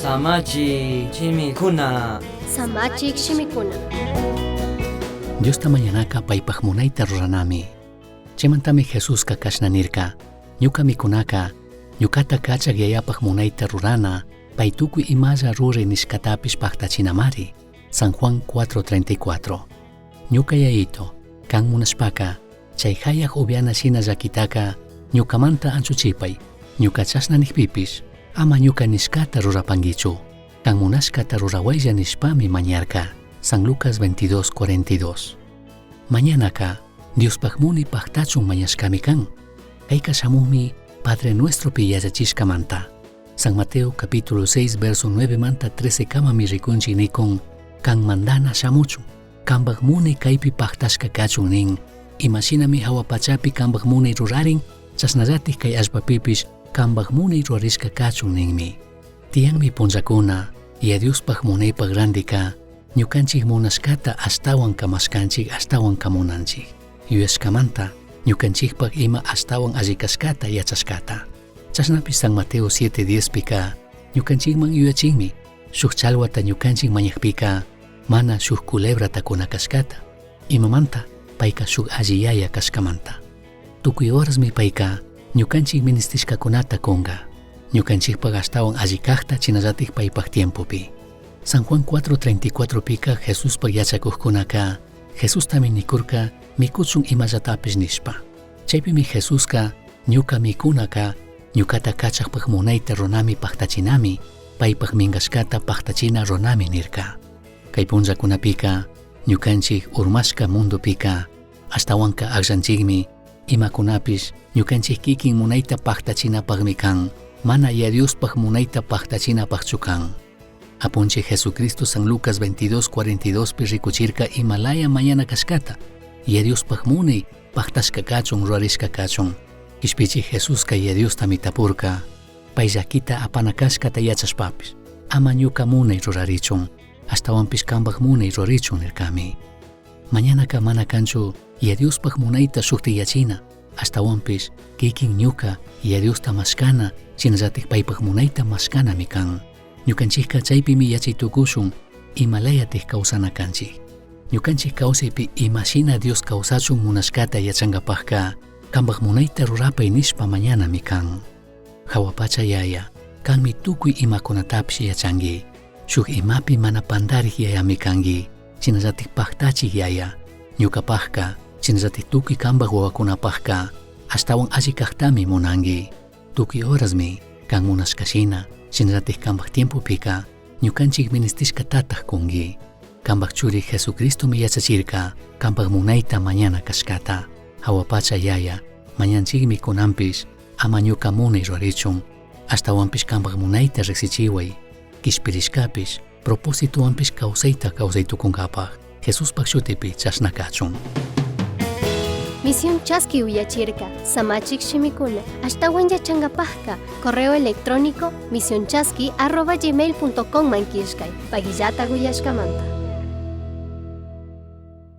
Samachi chimikuna. Samachik shimikuna. Dios tamañanaka paypaq munayta ruranami. Chaymantami Jesús kakashnanirka. Ñuka mikunaka, ñukata kachak yayapaq munayta rurana, pay tukuy imalla ruri nishkatapish paktachinamari. San Juan 4:34. Ñuka yayito, kan munashpaka, chay hayaq ubiana shina llakitaka, ñukamanta anchuchipay, ñuka chasnanijpipish, ama ñuka nishkata rurapangichu. Kan munashkata rurawaylla nishpami mañarka. San Lucas 22:42. Mañanaka, Diospaq muni paktachun mañashkami kan. Kayka shamunmi Padre Nuestro pi yachachishkamanta. San Mateo capítulo 6 verso 9 manta 13 kamami rikunchi nikun, kan mandana shamuchun, kanbaq muni kaypi paktashka kachun nin, imashinami hawapachapi kanbaq muni rurarin, chasnallatik kay allpapipish kanbaq muni rurarishka kachun ninmi. Tiyanmi punllakuna, Diospaq munaypaq randika, ñukanchik munashkata astawan kamashkanchik astawan kamunanchik. Yuyashkamanta, ñukanchikpaq ima astawan allikashkata yachashkata. Chasnapi San Mateo 7:10 pika, ñukanchikman yuyachinmi, shuk chalwata ñukanchik mañaqpika, mana shuk kulebrata kunakashkata. Imamanta, payka shuk alli yaya kashkamanta. Tukuy horasmi payka, ñukanchik ministishkakunata kunga. Ñukanchikpaq astawan allikaqta chinallatik paypaq tiempopi. San Juan 4:34 pika Jesuspaq yachakuqkunaka, Jesustami nikurka, mikuchun imallatapish nishpa. Chaypimi Jesuska, ñuka mikunaka, ñukata kachaqpaq munayta runami paktachinami, paypaq mingashkata paktachina runami nirka. Kay punllakunapika, ñukanchik urmashka mundupika, astawanka aqllanchikmi, imakunapish ñukanchik kikin munayta paktachinapaqmi kan, mana Diospaq munayta paktachinapaqchu kan. Apunchik Jesucristo San Lucas 22:42 pi rikuchirka Himalaya mañana kashkata, Diospaq munay paktashka kachun rurarishka kachun. Kishpichik Jesuska Diosta mitapurka, pay llakita apanakashkata yachashpapish, ama ñuka munay rurarichun, astawanpish kanbaq munay rurarichun nirkami. Mañanaka mana kanchu Diospaq munayta shuktiyachina, astawanpish kikin ñuka Diosta mashkana, chinallatik paypaq munayta mashkanami kan. Ñukanchikka chaypimi yachaytukushun, imalayatik kawsana kanchik. Ñukanchik kawsaypi imashina Dios kawsachun munashkata yachangapaqka, kanbaq munayta rurapay nishpa mañanami kan. Hawapacha yaya, kanmi tukuy imakunatapish yachangi, shuk imapi mana pandarik yayami kangi, chinallatik paktachik yaya, ñukapaqka, chinallatik tukuy kanbaq wawakunapaqka, astawan allikaqtami munangi. Tukuy horasmi, kan munashkashina, chinallatik kanbaq tiempopika, ñukanchik ministishkatataq kungi. Kanbaq churi Jesucristo mi yachachirka, kanbaq munayta mañana kashkata. Hawapacha yaya, mañanchikmi kunanpish, ama ñuka munay rurarichun, astawanpish kanbaq munayta riqsichiway, kishpirishkapish, propósitowanpish kawsayta kawsaytukunkapaq, Jesuspaq shutipi chashna kachun. Misión Chasqui Uyachirka, Samachik Shimikuna, astawan yachangapajka, correo electrónico misionchasqui@gmail.com mankishkay, pagillata guyashkamanta.